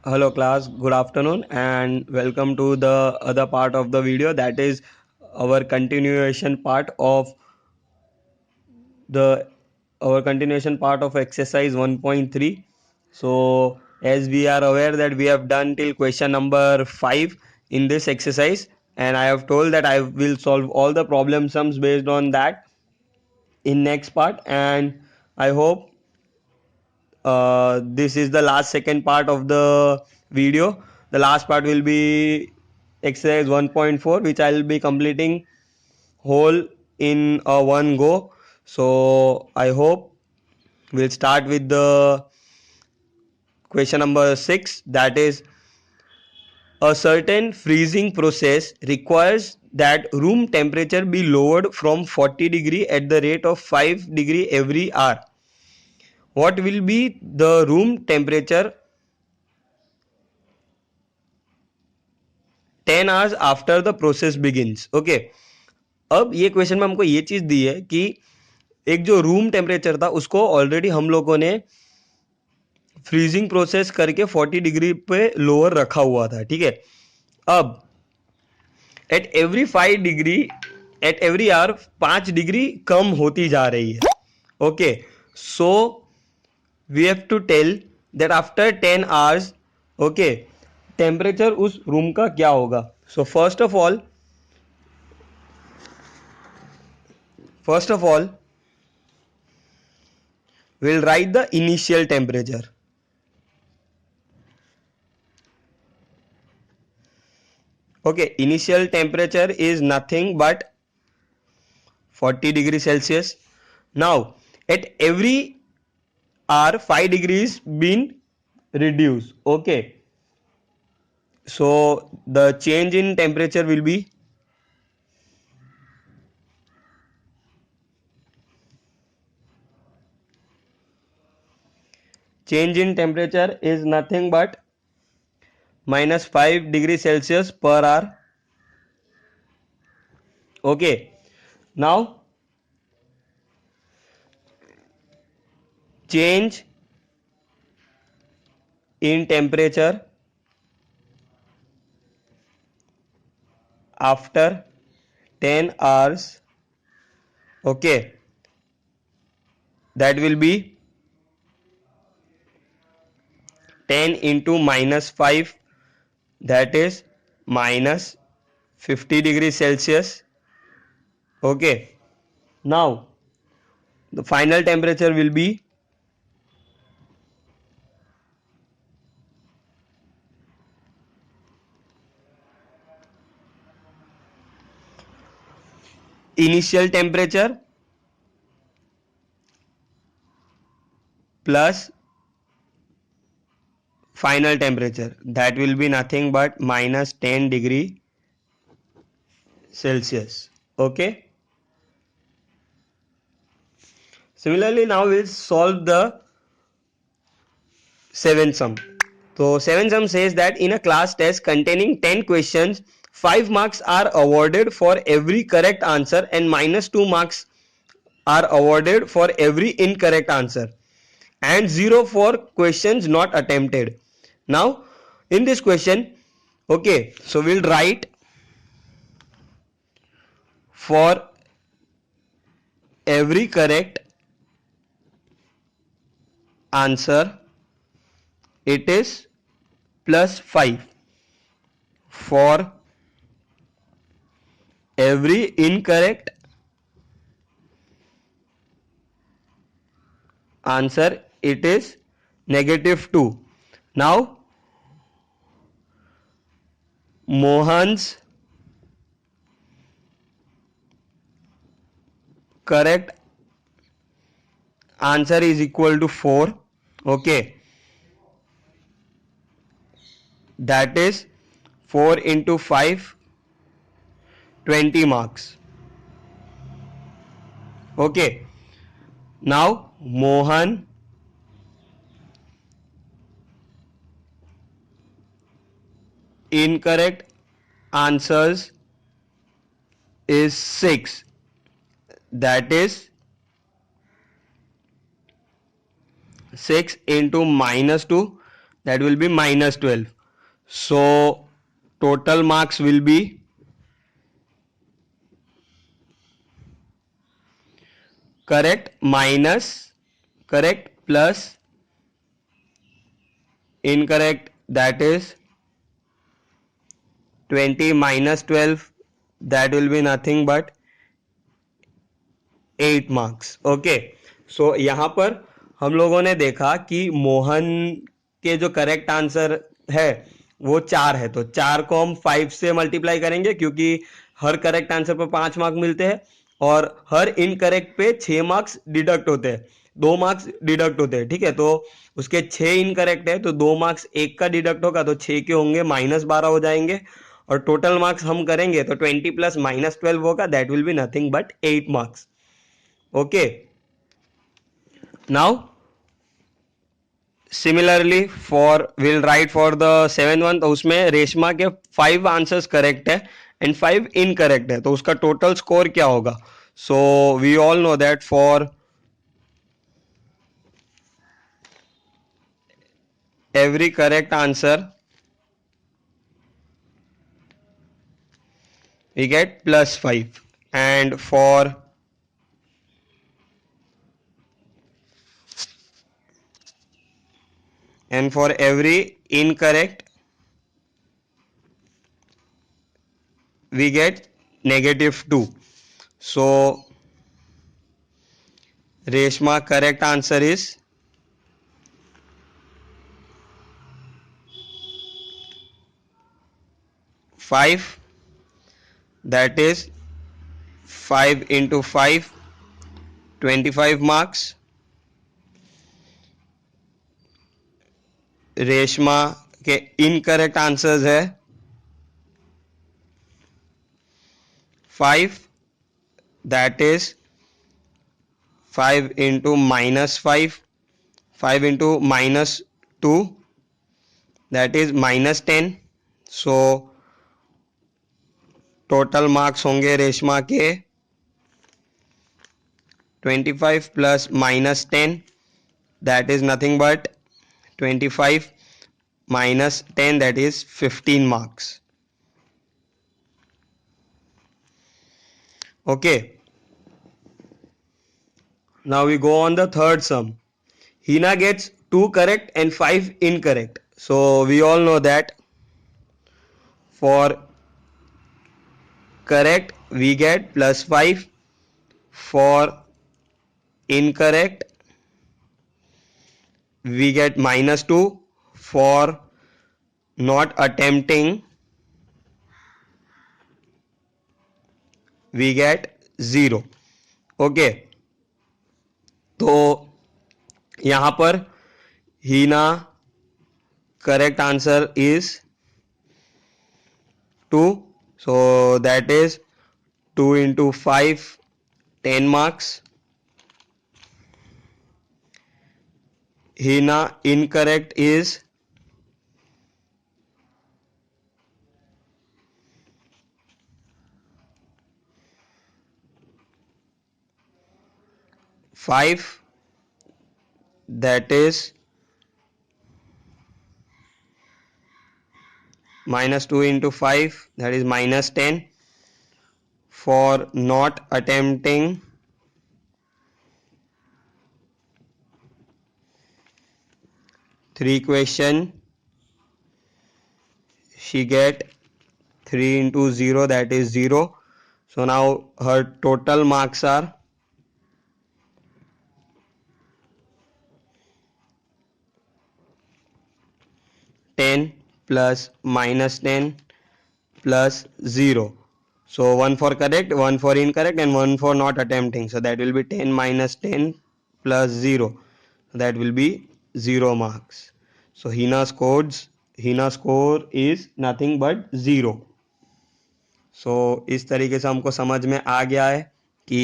Hello class, good afternoon and welcome to the other part of the video, that is our continuation part of the exercise 1.3. So as we are aware that we have done till question number 5 in this exercise, and I have told that I will solve all the problem sums based on that in next part, and I hope this is the last second part of the video. The last part will be exercise 1.4, which I will be completing whole in a one go. So I hope we'll start with the question number 6, that is a certain freezing process requires that room temperature be lowered from 40 degree at the rate of 5 degree every hour. What will be the room temperature 10 hours after the process begins? Okay, अब ये question में हमको ये चीज दी है कि एक जो रूम टेम्परेचर था उसको ऑलरेडी हम लोगों ने फ्रीजिंग प्रोसेस करके 40 डिग्री पे लोअर रखा हुआ था. ठीक है, अब at every 5 degree at every hour 5 degree कम होती जा रही है. Okay, so we have to tell that after 10 hours okay temperature उस रूम का क्या होगा. सो first of all we'll write the initial temperature. Okay, initial temperature is nothing but 40 degrees Celsius. Now at every hour 5 degrees been reduced. Okay, so the change in temperature will be is nothing but minus 5 degrees Celsius per hour. Okay, now change in temperature after 10 hours. Okay, that will be 10 into minus 5, that is minus 50 degrees Celsius. Okay, now the final temperature will be initial temperature plus final temperature, that will be nothing but minus 10 degree Celsius. Okay, similarly now we'll solve the 7th sum. So 7th sum says that in a class test containing 10 questions, 5 marks are awarded for every correct answer and minus 2 marks are awarded for every incorrect answer and 0 for questions not attempted. Now in this question, okay, so we'll write for every correct answer it is plus 5, for every incorrect answer it is negative 2. Now Mohan's correct answer is equal to 4. Okay, that is 4 into 5, 20 marks. Okay, now Mohan incorrect answers is 6, that is 6 into minus 2, that will be minus 12. So total marks will be correct minus correct plus incorrect, that is 20 minus 12, that will be nothing but 8 marks. Okay, सो यहाँ पर हम लोगों ने देखा कि मोहन के जो correct answer है वो 4 है, तो 4 को हम 5 से मल्टीप्लाई करेंगे क्योंकि हर करेक्ट आंसर पर 5 मार्क मिलते हैं और हर इनकरेक्ट पे 6 मार्क्स डिडक्ट होते हैं, 2 मार्क्स डिडक्ट होते हैं, ठीक है। तो उसके 6 इनकरेक्ट है तो 2 मार्क्स एक का डिडक्ट होगा तो 6 के होंगे -12 हो जाएंगे और टोटल मार्क्स हम करेंगे तो 20 प्लस -12 होगा, that will be nothing but 8 marks. Okay, now similarly for will write for the 7th one, तो उसमें रेशमा के 5 आंसर्स करेक्ट है एंड 5 इनकरेक्ट है, तो उसका टोटल स्कोर क्या होगा। So we all know that for every correct answer we get +5 and for every incorrect we get -2. So Reshma correct answer is 5, that is 5 into 5 25 marks. Reshma के incorrect answers है 5, that is 5 into -5, 5 into -2, that is -10. So total marks होंगे रेशमा के 25 plus -10, that is nothing but 25 minus 10, that is 15 marks. Okay, now we go on the third sum. Hina gets 2 correct and 5 incorrect. So we all know that for correct we get +5, for incorrect we get -2, for not attempting we get 0. ओके, तो यहाँ पर हीना correct answer is 2, so that is 2 into 5 10 marks. Hina incorrect is 5, that is -2 into 5, that is -10. For not attempting three question she get 3 into 0, that is 0. So now her total marks are 10 plus -10 plus 0. So 1 for correct, 1 for incorrect and 1 for not attempting. So that will be 10 minus 10 plus 0. That will be 0 marks. So Hina score is nothing but 0. So इस तरीके से हमको समझ में आ गया है कि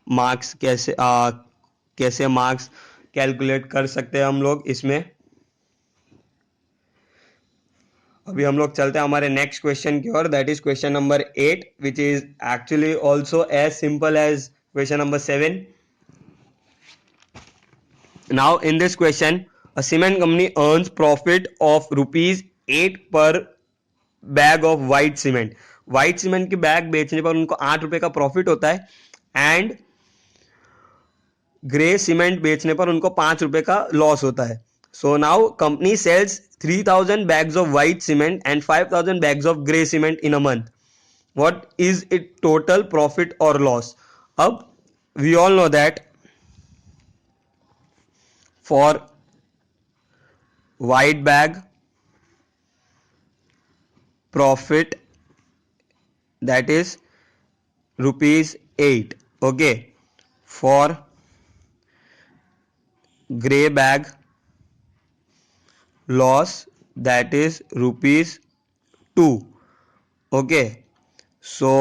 marks कैसे मार्क्स कैलकुलेट कर सकते हैं हम लोग इसमें। अभी हम लोग चलते हैं हमारे नेक्स्ट क्वेश्चन की ओर, that is question number 8 which is actually also as simple as question number 7. Now in this question a cement company earns profit of ₹8 per bag of white cement. White cement की bag बेचने पर उनको ₹8 का profit होता है and grey cement बेचने पर उनको ₹5 का लॉस होता है. So now company sells 3,000 bags of white cement and 5,000 bags of grey cement in a month. What is its total profit or loss? अब we all know that for white bag profit that is ₹8. Okay. For grey bag loss that is ₹2. Okay. So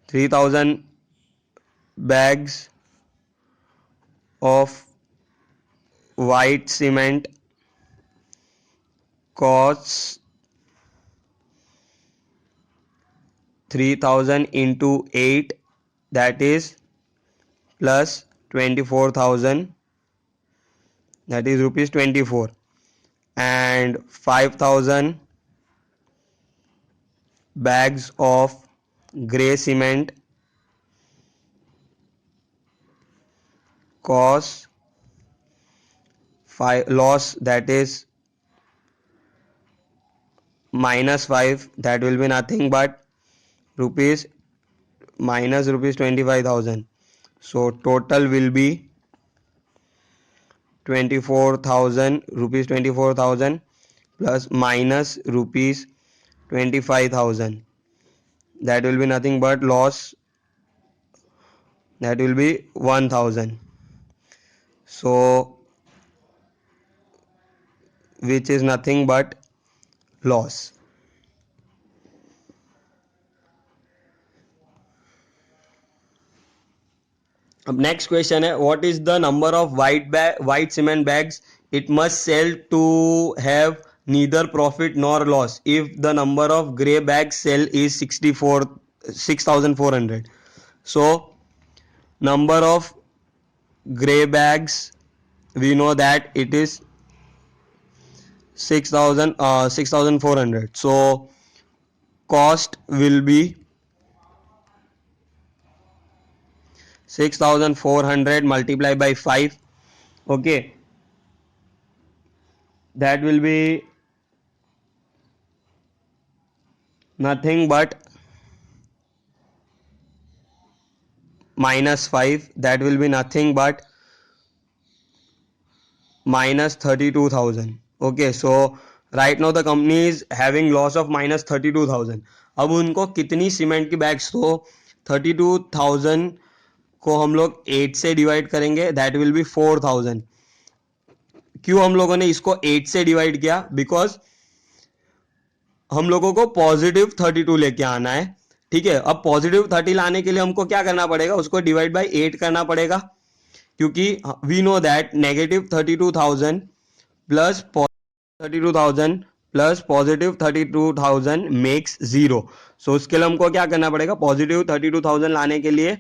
3,000 bags of white cement costs 3,000 into 8, that is plus 24,000, that is ₹24, and 5,000 bags of grey cement costs 5 loss, that is -5, that will be nothing but rupees minus rupees 25,000. So total will be 24,000 rupees, 24,000 plus minus rupees 25,000, that will be nothing but loss, that will be 1,000. So which is nothing but loss. अब next question है, what is the number of white cement bags it must sell to have neither profit nor loss if the number of grey bags sell is 6,400. So number of gray bags we know that it is 6,400. So cost will be 6,400 multiplied by 5. Okay, that will be nothing but -5, that will be nothing but minus 32,000. Okay, so right now the company is having loss of minus 32,000. अब उनको कितनी cement की bags, तो 32,000 को हम लोग 8 से divide करेंगे, दैट विल बी 4,000. क्यों हम लोगों ने इसको 8 से डिवाइड किया? बिकॉज हम लोगों को पॉजिटिव 32 लेके आना है. ठीक है, अब पॉजिटिव 30 लाने के लिए हमको क्या करना पड़ेगा? उसको डिवाइड बाय 8 करना पड़ेगा, क्योंकि we know that negative 32,000 plus 32,000 plus positive 32,000 makes 0. So उसके लिए हमको क्या करना पड़ेगा? पॉजिटिव 32,000 लाने के लिए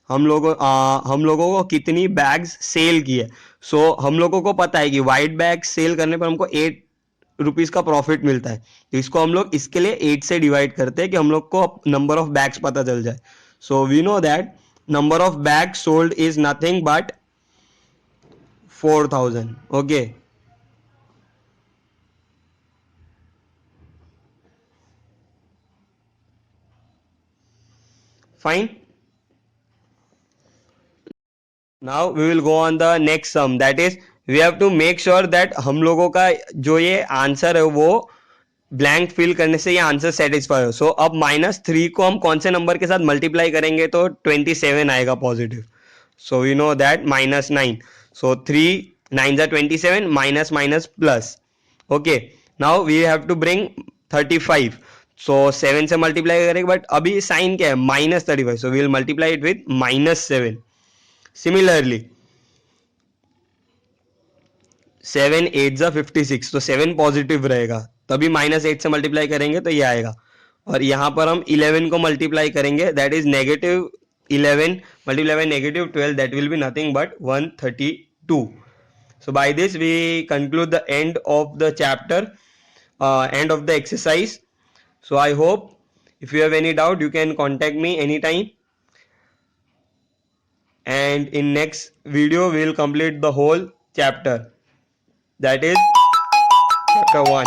हम लोगों को कितनी बैग्स सेल की है. सो हम लोगों को पता है कि वाइट बैग सेल करने पर हमको ₹8 का प्रॉफिट मिलता है. तो इसको हम लोग इसके लिए 8 से डिवाइड करते हैं कि हम लोग को नंबर ऑफ बैग्स पता चल जाए. So we know that number of bags sold is nothing but 4,000. Okay, fine. Now we will go on the next sum, that is we have to make sure that हम लोगों का जो ये answer है वो ब्लैंक फिल करने से ये आंसर सेटिस्फाई हो. सो अब -3 को हम कौन से नंबर के साथ मल्टीप्लाई करेंगे तो 27 आएगा positive. So we know that -9. So 3 9s are 27, minus minus plus. Okay, now we have to bring 35. सो 7 से मल्टीप्लाई करेंगे, बट अभी साइन क्या है? -35. So we will multiply it with -7. Similarly 7 8s are 56. तो 7 पॉजिटिव रहेगा, तभी -8 से मल्टीप्लाई करेंगे तो ये आएगा. और यहाँ पर हम 11 को मल्टीप्लाई करेंगे, that is negative 11 multiply by negative 12, that will be nothing but 132. So by this we conclude the end of the chapter, end of the exercise. So I hope if you have any doubt you can contact me anytime, and in next video we will complete the whole chapter, that is chapter 1.